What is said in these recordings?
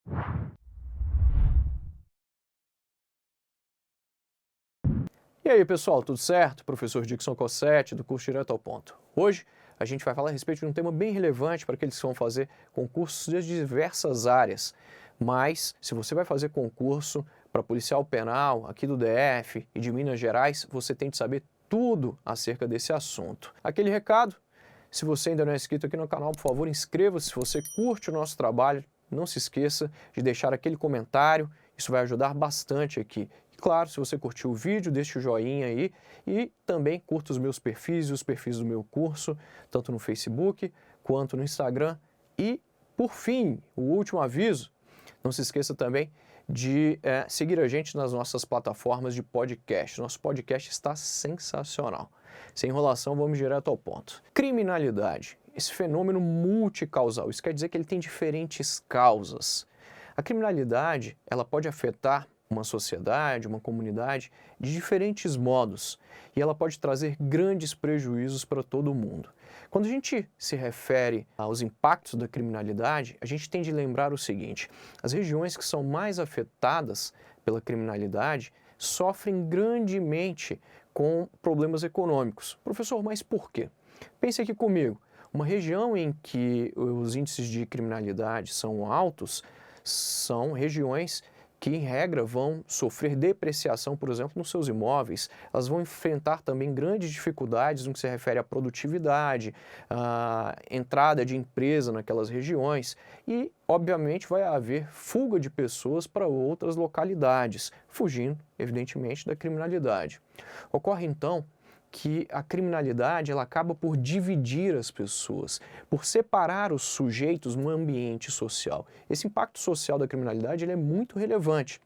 E aí, pessoal, tudo certo? Professor Dixon Cossetti, do curso Direto ao Ponto. Hoje a gente vai falar a respeito de um tema bem relevante para aqueles que vão fazer concursos de diversas áreas. Mas, se você vai fazer concurso para policial penal aqui do DF e de Minas Gerais, você tem de saber tudo acerca desse assunto. Aquele recado, se você ainda não é inscrito aqui no canal, por favor, inscreva-se. Se você curte o nosso trabalho, não se esqueça de deixar aquele comentário, isso vai ajudar bastante aqui. E claro, se você curtiu o vídeo, deixe o joinha aí e também curta os meus perfis e os perfis do meu curso, tanto no Facebook quanto no Instagram. E, por fim, o último aviso, não se esqueça também de seguir a gente nas nossas plataformas de podcast. Nosso podcast está sensacional. Sem enrolação, vamos direto ao ponto. Criminalidade. Esse fenômeno multicausal, isso quer dizer que ele tem diferentes causas. A criminalidade, ela pode afetar uma sociedade, uma comunidade, de diferentes modos, e ela pode trazer grandes prejuízos para todo mundo. Quando a gente se refere aos impactos da criminalidade, a gente tem de lembrar o seguinte: as regiões que são mais afetadas pela criminalidade sofrem grandemente com problemas econômicos. Professor, mas por quê? Pense aqui comigo, uma região em que os índices de criminalidade são altos são regiões que, em regra, vão sofrer depreciação, por exemplo, nos seus imóveis. Elas vão enfrentar também grandes dificuldades no que se refere à produtividade, à entrada de empresa naquelas regiões e, obviamente, vai haver fuga de pessoas para outras localidades, fugindo, evidentemente, da criminalidade. Ocorre, então, que a criminalidade ela acaba por dividir as pessoas, por separar os sujeitos no ambiente social. Esse impacto social da criminalidade ele é muito relevante.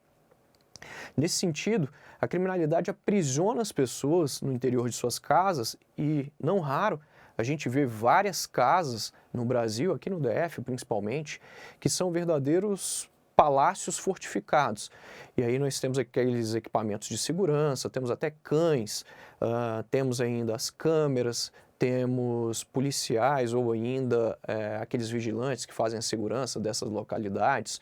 Nesse sentido, a criminalidade aprisiona as pessoas no interior de suas casas e, não raro, a gente vê várias casas no Brasil, aqui no DF principalmente, que são verdadeiros palácios fortificados. E aí nós temos aqueles equipamentos de segurança, temos até cães, temos ainda as câmeras, temos policiais ou ainda aqueles vigilantes que fazem a segurança dessas localidades.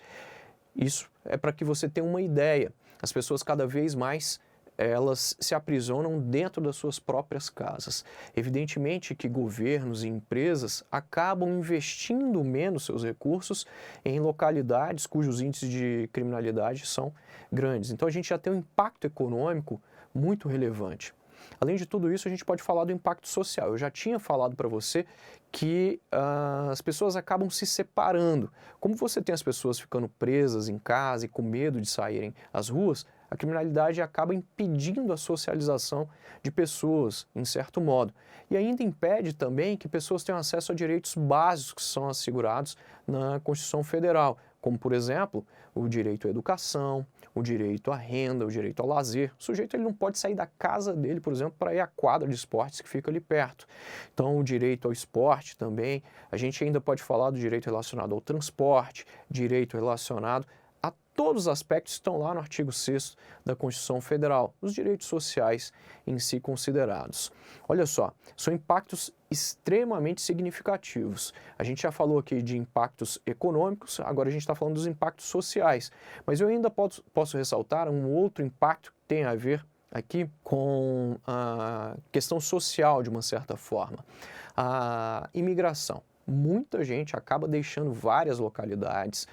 Isso é para que você tenha uma ideia. As pessoas cada vez mais elas se aprisionam dentro das suas próprias casas. Evidentemente que governos e empresas acabam investindo menos seus recursos em localidades cujos índices de criminalidade são grandes. Então a gente já tem um impacto econômico muito relevante. Além de tudo isso, a gente pode falar do impacto social. Eu já tinha falado para você que as pessoas acabam se separando. Como você tem as pessoas ficando presas em casa e com medo de saírem às ruas, a criminalidade acaba impedindo a socialização de pessoas, em certo modo. E ainda impede também que pessoas tenham acesso a direitos básicos que são assegurados na Constituição Federal, como, por exemplo, o direito à educação, o direito à renda, o direito ao lazer. O sujeito ele não pode sair da casa dele, por exemplo, para ir à quadra de esportes que fica ali perto. Então, o direito ao esporte também. A gente ainda pode falar do direito relacionado ao transporte, direito relacionado a todos os aspectos que estão lá no artigo 6º da Constituição Federal, os direitos sociais em si considerados. Olha só, são impactos extremamente significativos. A gente já falou aqui de impactos econômicos, agora a gente está falando dos impactos sociais. Mas eu ainda posso ressaltar um outro impacto que tem a ver aqui com a questão social, de uma certa forma. A imigração. Muita gente acaba deixando várias localidades,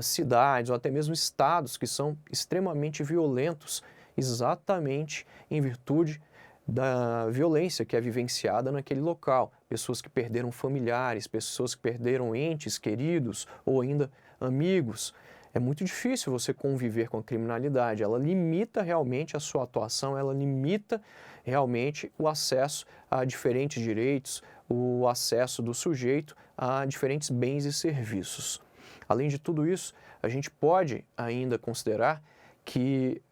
cidades ou até mesmo estados que são extremamente violentos, exatamente em virtude da violência que é vivenciada naquele local. Pessoas que perderam familiares, pessoas que perderam entes queridos ou ainda amigos. É muito difícil você conviver com a criminalidade, ela limita realmente a sua atuação, ela limita realmente o acesso a diferentes direitos, o acesso do sujeito a diferentes bens e serviços. Além de tudo isso, a gente pode ainda considerar que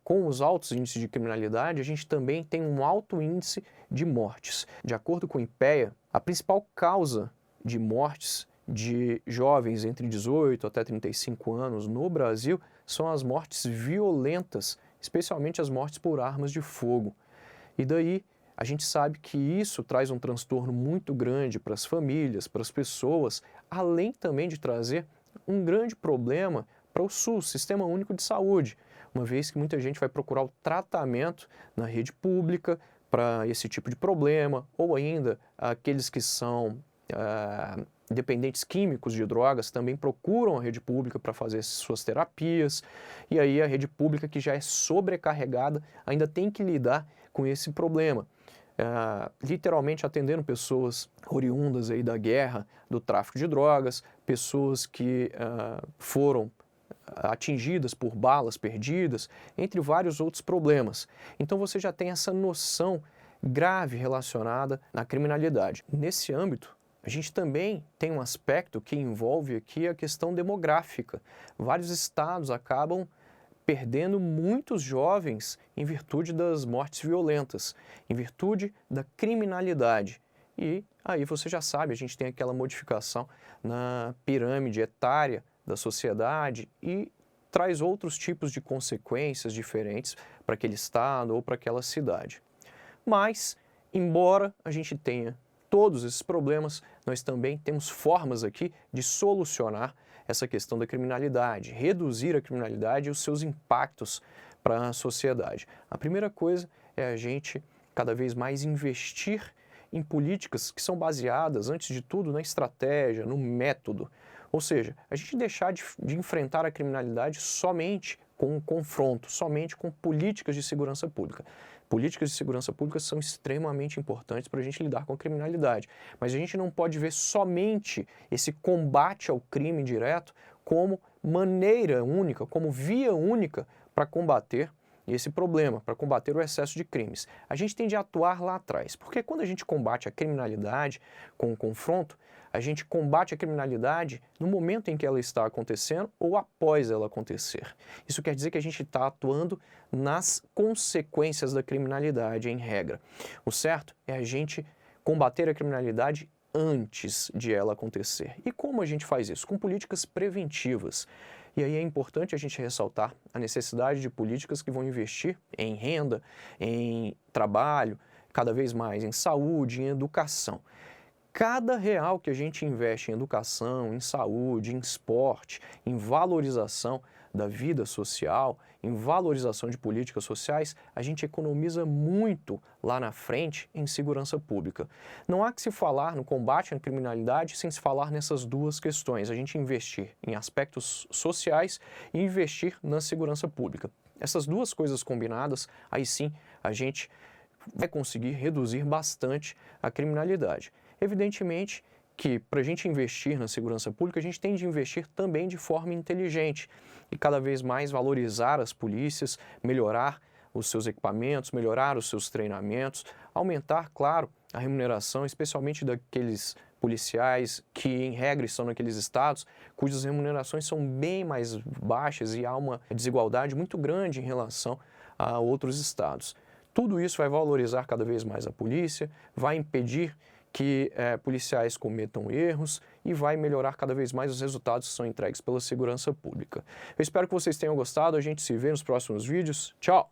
com os altos índices de criminalidade, a gente também tem um alto índice de mortes. De acordo com o IPEA, a principal causa de mortes de jovens entre 18 até 35 anos no Brasil são as mortes violentas, especialmente as mortes por armas de fogo. E daí a gente sabe que isso traz um transtorno muito grande para as famílias, para as pessoas, além também de trazer um grande problema para o SUS, Sistema Único de Saúde, uma vez que muita gente vai procurar o tratamento na rede pública para esse tipo de problema, ou ainda aqueles que são dependentes químicos de drogas também procuram a rede pública para fazer suas terapias, e aí a rede pública, que já é sobrecarregada, ainda tem que lidar com esse problema. Literalmente atendendo pessoas oriundas aí da guerra, do tráfico de drogas, pessoas que foram atingidas por balas perdidas, entre vários outros problemas. Então você já tem essa noção grave relacionada à criminalidade. Nesse âmbito, a gente também tem um aspecto que envolve aqui a questão demográfica. Vários estados acabam perdendo muitos jovens em virtude das mortes violentas, em virtude da criminalidade. E aí você já sabe, a gente tem aquela modificação na pirâmide etária da sociedade e traz outros tipos de consequências diferentes para aquele estado ou para aquela cidade. Mas, embora a gente tenha todos esses problemas, nós também temos formas aqui de solucionar essa questão da criminalidade, reduzir a criminalidade e os seus impactos para a sociedade. A primeira coisa é a gente cada vez mais investir em políticas que são baseadas, antes de tudo, na estratégia, no método. Ou seja, a gente deixar de enfrentar a criminalidade somente com confronto, somente com políticas de segurança pública. Políticas de segurança pública são extremamente importantes para a gente lidar com a criminalidade, mas a gente não pode ver somente esse combate ao crime direto como maneira única, como via única para combater esse problema, para combater o excesso de crimes. A gente tem de atuar lá atrás, porque quando a gente combate a criminalidade com o confronto, a gente combate a criminalidade no momento em que ela está acontecendo ou após ela acontecer. Isso quer dizer que a gente está atuando nas consequências da criminalidade, em regra. O certo é a gente combater a criminalidade antes de ela acontecer. E como a gente faz isso? Com políticas preventivas. E aí é importante a gente ressaltar a necessidade de políticas que vão investir em renda, em trabalho, cada vez mais em saúde, em educação. Cada real que a gente investe em educação, em saúde, em esporte, em valorização da vida social, em valorização de políticas sociais, a gente economiza muito lá na frente em segurança pública. Não há que se falar no combate à criminalidade sem se falar nessas duas questões, a gente investir em aspectos sociais e investir na segurança pública. Essas duas coisas combinadas, aí sim a gente vai conseguir reduzir bastante a criminalidade. Evidentemente que para a gente investir na segurança pública, a gente tem de investir também de forma inteligente e cada vez mais valorizar as polícias, melhorar os seus equipamentos, melhorar os seus treinamentos, aumentar, claro, a remuneração, especialmente daqueles policiais que, em regra, estão naqueles estados cujas remunerações são bem mais baixas e há uma desigualdade muito grande em relação a outros estados. Tudo isso vai valorizar cada vez mais a polícia, vai impedir que policiais cometam erros e vai melhorar cada vez mais os resultados que são entregues pela segurança pública. Eu espero que vocês tenham gostado, a gente se vê nos próximos vídeos. Tchau!